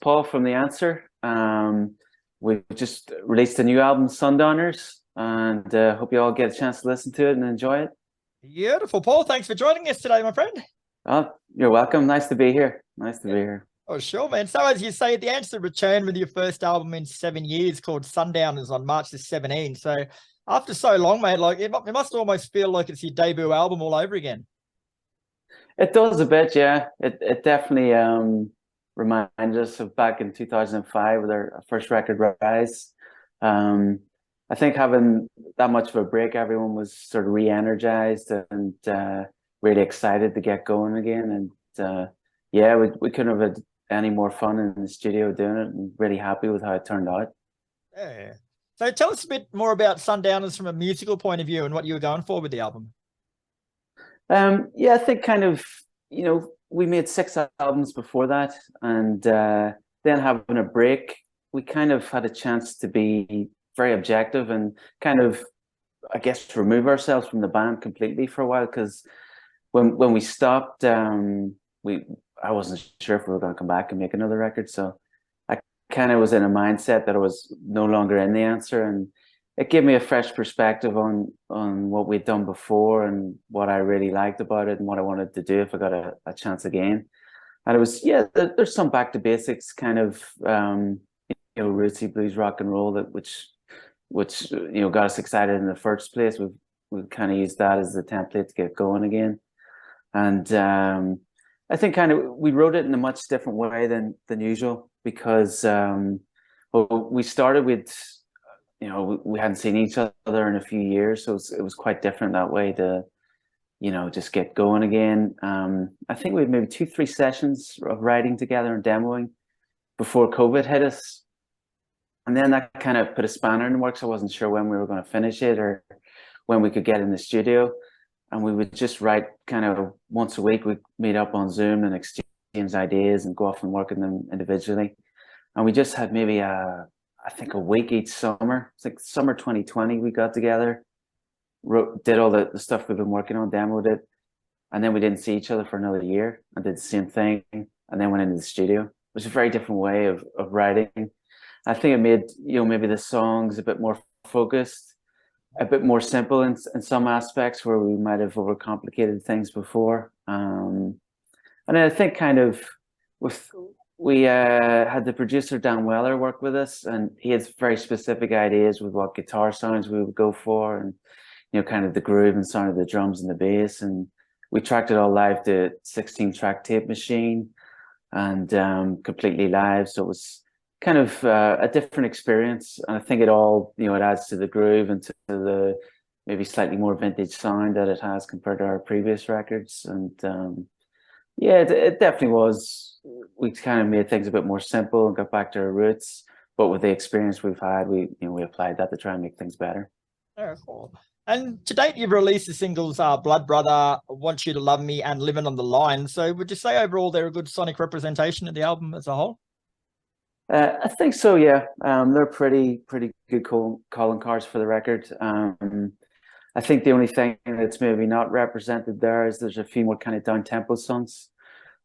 Paul from The Answer. We've just released a new album, Sundowners, and hope you all get a chance to listen to it and enjoy it. Beautiful, Paul. Thanks for joining us today, my friend. Oh, you're welcome. Nice to be here. Nice to be here. Oh, sure, man. So as you say, The Answer returned with your first album in 7 years called Sundowners on March the 17th. So after so long, mate, like it must almost feel like it's your debut album all over again. It does a bit, yeah. It definitely reminded us of back in 2005 with our first record, Rise. I think having that much of a break, everyone was sort of re-energized and really excited to get going again. And yeah, we couldn't have had any more fun in the studio doing it, and really happy with how it turned out. Yeah. So tell us a bit more about Sundowners from a musical point of view and what you were going for with the album. Yeah, I think kind of, we made 6 albums before that, and then having a break, we kind of had a chance to be very objective and kind of, I guess, remove ourselves from the band completely for a while, because when we stopped, I wasn't sure if we were going to come back and make another record, so I kind of was in a mindset that I was no longer in The Answer, and it gave me a fresh perspective on what we'd done before and what I really liked about it and what I wanted to do if I got a chance again. And it was, yeah, there's some back to basics kind of, rootsy blues rock and roll which got us excited in the first place. We've kind of used that as the template to get going again. And I think kind of we wrote it in a much different way than usual, because we started with, we hadn't seen each other in a few years, so it was quite different that way to, just get going again. I think we had maybe 2-3 sessions of writing together and demoing before COVID hit us. And then that kind of put a spanner in the works. I wasn't sure when we were going to finish it or when we could get in the studio. And we would just write kind of once a week. We'd meet up on Zoom and exchange ideas and go off and work on them individually. And we just had maybe I think a week each summer. It's like summer 2020 we got together, did all the stuff we've been working on, demoed it, and then we didn't see each other for another year and did the same thing, and then went into the studio. It was a very different way of writing. I think it made, maybe the songs a bit more focused, a bit more simple in some aspects where we might have overcomplicated things before. And then I think kind of we had the producer Dan Weller work with us, and he had very specific ideas with what guitar sounds we would go for, and kind of the groove and sound of the drums and the bass. And we tracked it all live to 16-track tape machine, and completely live. So it was kind of a different experience, and I think it all it adds to the groove and to the maybe slightly more vintage sound that it has compared to our previous records. And yeah, it definitely was. We kind of made things a bit more simple and got back to our roots, but with the experience we've had, we applied that to try and make things better. Oh, cool. And to date, you've released the singles Blood Brother, Want You to Love Me, and Living on the Line. So would you say overall they're a good sonic representation of the album as a whole? I think so, yeah. They're pretty good calling cards for the record. I think the only thing that's maybe not represented there is there's a few more kind of down-tempo songs.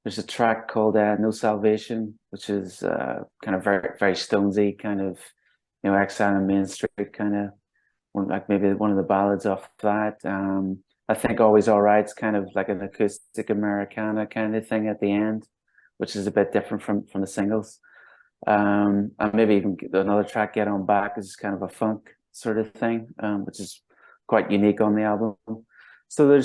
There's a track called No Salvation, which is kind of very, very Stonesy, kind of, Exile on Main Street, kind of, like maybe one of the ballads off that. I think Always Alright's kind of like an acoustic Americana kind of thing at the end, which is a bit different from the singles. And maybe even another track, Get On Back, is kind of a funk sort of thing, which is quite unique on the album. So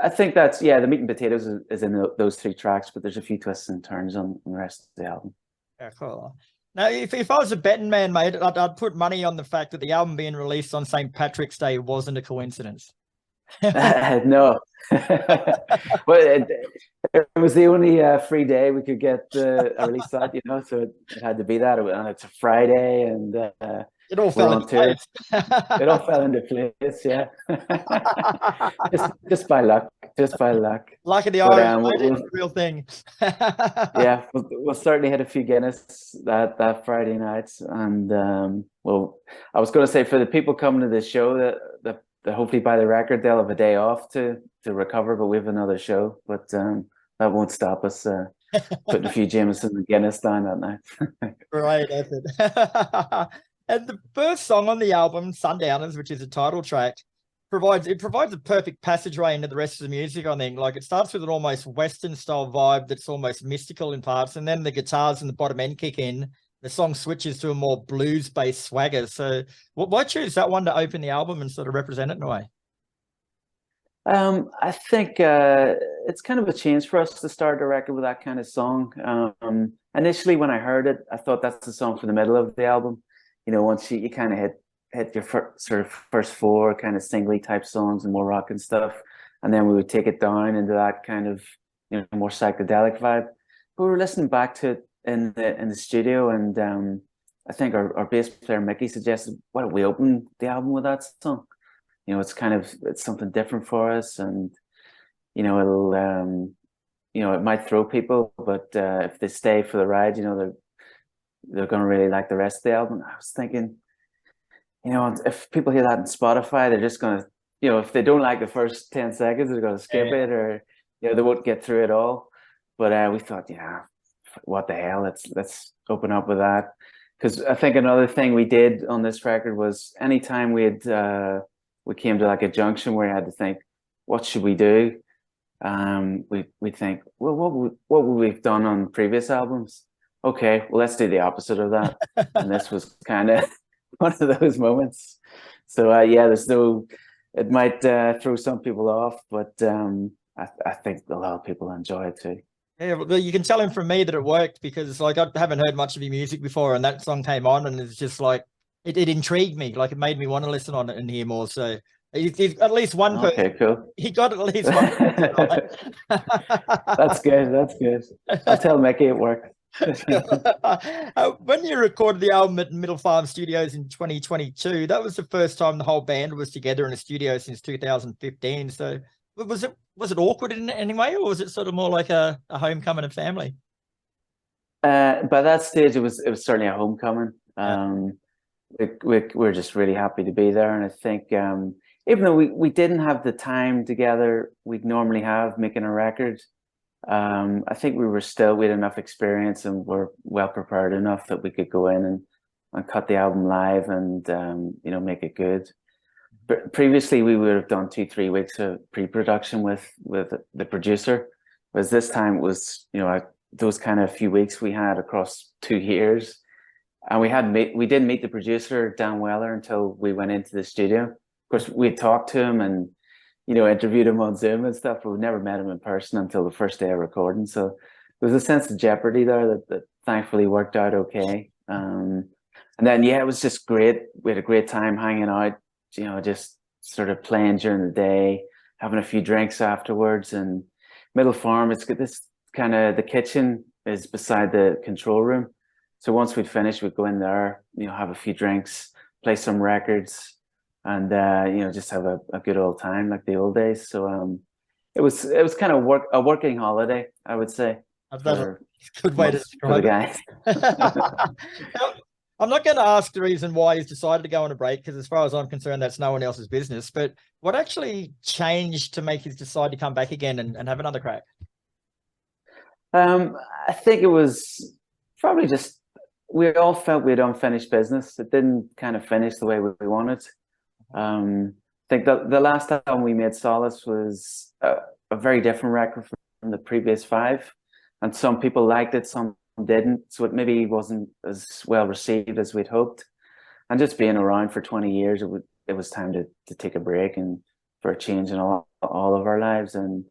I think that's, yeah, the meat and potatoes is in those 3 tracks, but there's a few twists and turns on the rest of the album. Yeah, cool. Now, if I was a betting man, mate, I'd put money on the fact that the album being released on St. Patrick's Day wasn't a coincidence. No. Well, it was the only free day we could get a release that, so it had to be that. And it's a Friday, and it all fell into place. It all fell into place, yeah. just by luck. Luck of the Irish, real thing. Yeah, we'll certainly hit a few Guinness that Friday night. And well, I was going to say, for the people coming to the show that hopefully by the record they'll have a day off to recover, but we have another show, but that won't stop us putting a few Jameson and Guinness down that night. Great effort. And the first song on the album, Sundowners, which is a title track, provides a perfect passageway into the rest of the music, I think. Like, it starts with an almost Western style vibe that's almost mystical in parts, and then the guitars and the bottom end kick in. The song switches to a more blues-based swagger. So why choose that one to open the album and sort of represent it in a way? I think it's kind of a change for us to start the record with that kind of song. Initially, when I heard it, I thought that's the song for the middle of the album. You know, once you kind of hit your sort of first four kind of singly type songs and more rock and stuff, and then we would take it down into that kind of, you know, more psychedelic vibe. But we were listening back to it in the studio, and I think our bass player Mickey suggested, "Why don't we open the album with that song? You know, it's something different for us, and you know, it'll you know, it might throw people, but if they stay for the ride, you know, they're going to really like the rest of the album." I was thinking, you know, if people hear that on Spotify, they're just going to, you know, if they don't like the first 10 seconds, they're going to skip it, or, you know, they won't get through it all. But we thought, yeah, what the hell? Let's open up with that. Because I think another thing we did on this record was anytime we came to like a junction where we had to think, what should we do? We think, well, what would we've done on previous albums? Okay, well, let's do the opposite of that. And this was kind of one of those moments. So yeah, it might throw some people off, but I think a lot of people enjoy it too. Yeah, well, you can tell him from me that it worked, because like I haven't heard much of your music before, and that song came on, and it's just like it intrigued me. Like, it made me want to listen on it and hear more. So he's at least one person. Okay, cool. He got at least one person, right? That's good. That's good. I'll tell Mickey it worked. When you recorded the album at Middlefarm Studios in 2022, that was the first time the whole band was together in a studio since 2015. So was it awkward in any way, or was it sort of more like a homecoming of family? By that stage, it was certainly a homecoming. We're just really happy to be there, and I think even though we didn't have the time together we'd normally have making a record, I think we had enough experience and were well prepared enough that we could go in and cut the album live and you know, make it good. But previously we would have done 2-3 weeks of pre-production with the producer, whereas this time it was, you know, those kind of few weeks we had across 2 years, and we didn't meet the producer Dan Weller until we went into the studio. Of course, we talked to him and, you know, interviewed him on Zoom and stuff, but we never met him in person until the first day of recording. So there was a sense of jeopardy there that thankfully worked out okay. And then, yeah, it was just great. We had a great time hanging out, you know, just sort of playing during the day, having a few drinks afterwards. And Middlefarm, it's got this kind of, the kitchen is beside the control room. So once we'd finished, we'd go in there, you know, have a few drinks, play some records, and you know, just have a good old time like the old days. So it was kind of a working holiday, I would say. That's a good way to describe it. I'm not going to ask the reason why he's decided to go on a break, because as far as I'm concerned, that's no one else's business. But what actually changed to make him decide to come back again and have another crack? I think it was probably just, we all felt we had unfinished business. It didn't kind of finish the way we wanted. I think the last album we made, Solace, was a very different record from the previous 5, and some people liked it, some didn't, so it maybe wasn't as well received as we'd hoped. And just being around for 20 years, it was time to take a break and for a change in all of our lives. And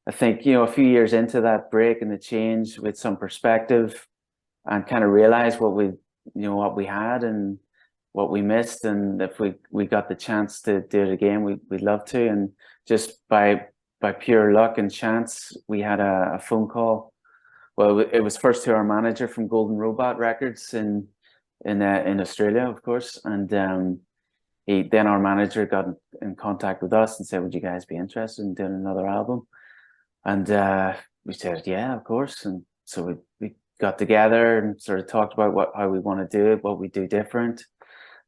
I think, you know, a few years into that break and the change, with some perspective, and kind of realize what we had and what we missed, and if we got the chance to do it again, we'd love to. And just by pure luck and chance, we had a phone call. Well, it was first to our manager from Golden Robot Records in Australia, of course, and then our manager got in contact with us and said, "Would you guys be interested in doing another album?" And we said, "Yeah, of course." And so we got together and sort of talked about how we want to do it, what we do different,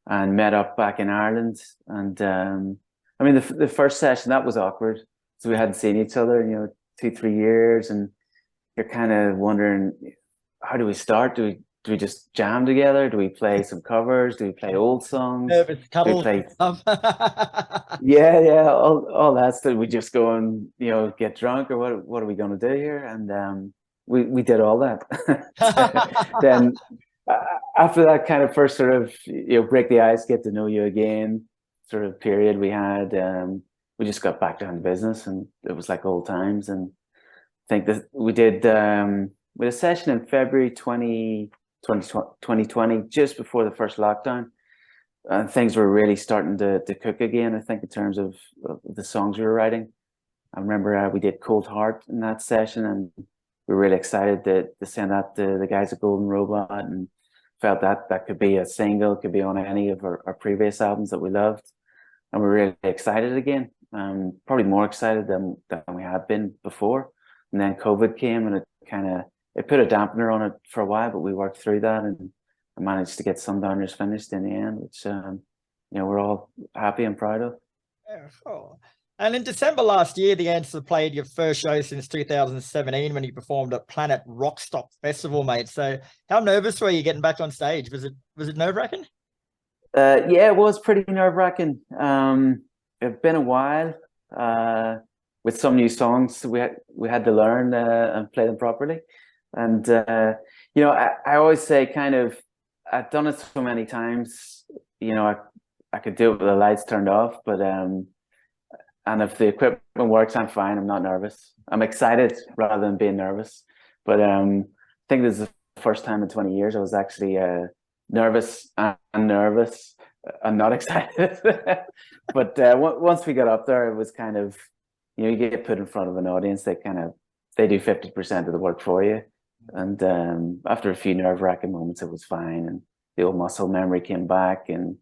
and met up back in Ireland. And I mean, the first session, that was awkward, so we hadn't seen each other in, you know, 2-3 years, and you're kind of wondering, how do we start? Do we just jam together? Do we play some covers? Do we play old songs? Nervous Do we cuddles. play? Yeah, all that stuff. We just go and get drunk, or what are we going to do here? And we did all that. Then after that kind of first sort of break the ice, get to know you again sort of period we had, we just got back down to business, and it was like old times. And I think that we did a session in February 2020, just before the first lockdown. And things were really starting to cook again, I think, in terms of the songs we were writing. I remember we did Cold Heart in that session, and we were really excited to send that to the guys at Golden Robot, and felt that could be a single, could be on any of our previous albums that we loved. And we're really excited again, probably more excited than we had been before. And then COVID came, and it put a dampener on it for a while, but we worked through that, and I managed to get Sundowners finished in the end, which we're all happy and proud of. Yeah, sure. And in December last year, the Answer played your first show since 2017 when you performed at Planet Rockstock Festival, mate. So how nervous were you getting back on stage? Was it nerve-wracking? Yeah, it was pretty nerve-wracking. It's been a while. With some new songs, we had to learn and play them properly. And I always say, kind of, I've done it so many times. I could do it with the lights turned off, but and if the equipment works, I'm fine. I'm not nervous. I'm excited rather than being nervous. But I think this is the first time in 20 years I was actually nervous and nervous and not excited. But once we got up there, it was kind of, you get put in front of an audience. They do 50% of the work for you. And after a few nerve-wracking moments, it was fine. And the old muscle memory came back, and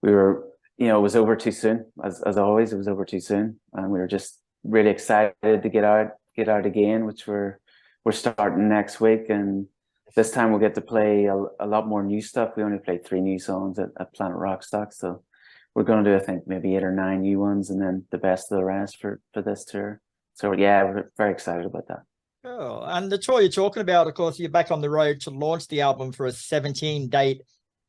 we were, it was over too soon. As always, it was over too soon. And we were just really excited to get out again, which we're starting next week. And this time we'll get to play a lot more new stuff. We only played 3 new songs at Planet Rockstock. So we're going to do, I think, maybe 8 or 9 new ones, and then the best of the rest for this tour. So yeah, we're very excited about that. Oh, and the tour you're talking about, of course, you're back on the road to launch the album for a 17-date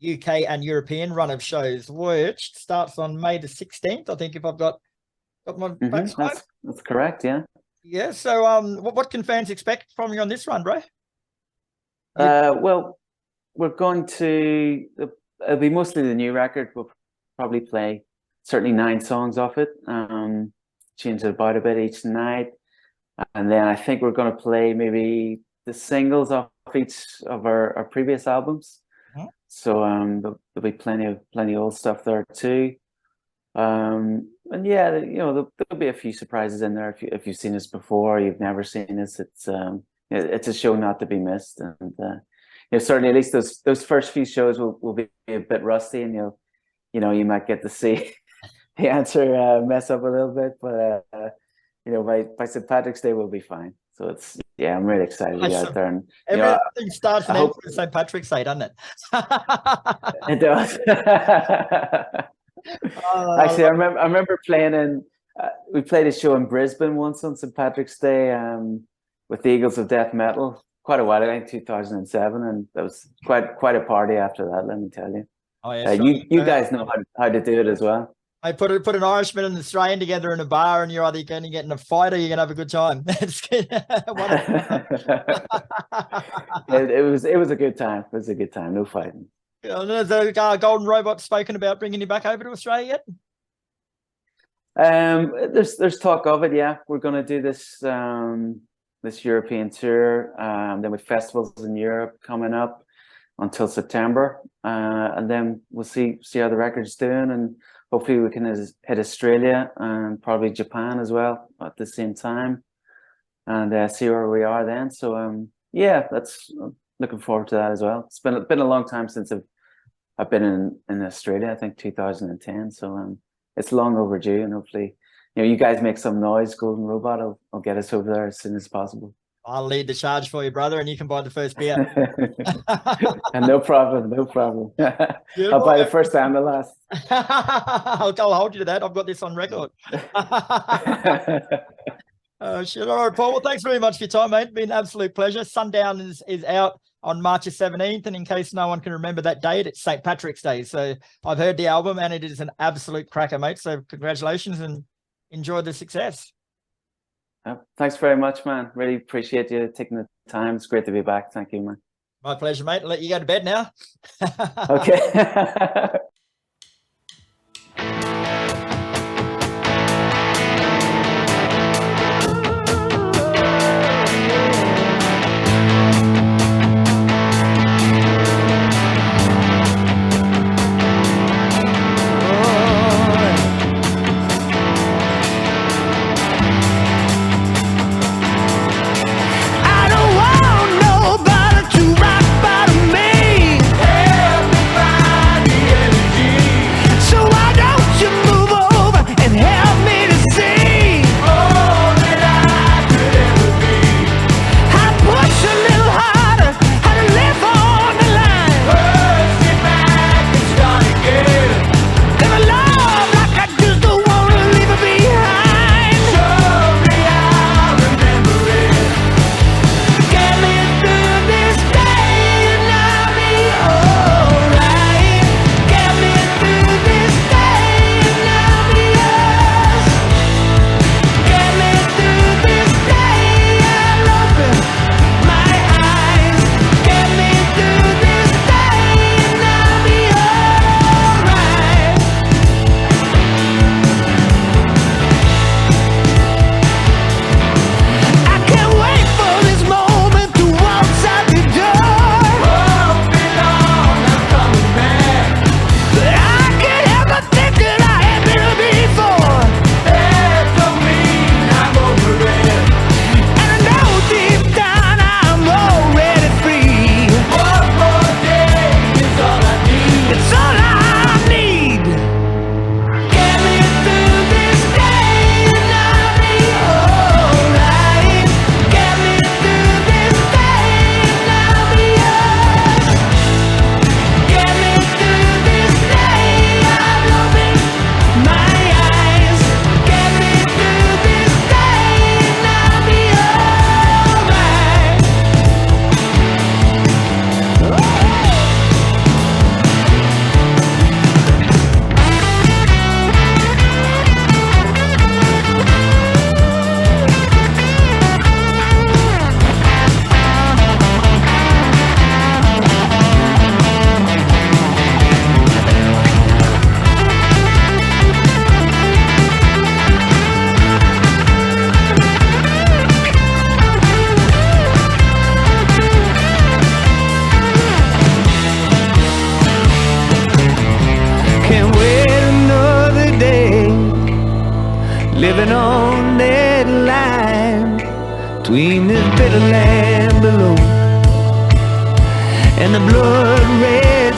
UK and European run of shows, which starts on May the 16th, I think, if I've got my facts right. That's correct, yeah. Yeah, so what can fans expect from you on this run, bro? Well, we're going to, it'll be mostly the new record. We'll probably play certainly 9 songs off it, change it about a bit each night. And then I think we're going to play maybe the singles off each of our previous albums. Mm-hmm. So there'll be plenty of old stuff there too. And yeah, there'll be a few surprises in there. If you've seen us before, you've never seen us, it's a show not to be missed. And certainly at least those first few shows will be a bit rusty, and you might get to see the Answer mess up a little bit, but by St. Patrick's Day we'll be fine. So I'm really excited to get out there. And everything starts and ends with St. Patrick's Day, doesn't it? It does. Actually, I remember playing we played a show in Brisbane once on St. Patrick's Day with the Eagles of Death Metal quite a while ago, I think 2007, and that was quite a party after that, let me tell you. Oh yeah, you guys know how to do it as well. I put an Irishman and an Australian together in a bar, and you're either going to get in a fight or you're going to have a good time. It was a good time. It was a good time. No fighting. Has the Golden Robot spoken about bringing you back over to Australia yet? There's talk of it. Yeah, we're going to do this European tour. Then with festivals in Europe coming up until September, and then we'll see how the record's doing, and hopefully we can hit Australia and probably Japan as well at the same time, and see where we are then. So yeah, that's looking forward to that as well. It's been a long time since I've been in Australia. I think 2010. So it's long overdue, and hopefully you guys make some noise. Golden Robot, I'll get us over there as soon as possible. I'll lead the charge for you, brother, and you can buy the first beer. And no problem. I'll buy the first and the last. I'll hold you to that. I've got this on record. Shit. All right, Paul. Well, thanks very much for your time, mate. It's been an absolute pleasure. Sundown is out on March 17th. And in case no one can remember that date, it's St. Patrick's Day. So I've heard the album and it is an absolute cracker, mate. So congratulations and enjoy the success. Thanks very much, man. Really appreciate you taking the time. It's great to be back. Thank you, man. My pleasure, mate. I'll let you go to bed now. Okay. living on that line between this bitter land below and the blood red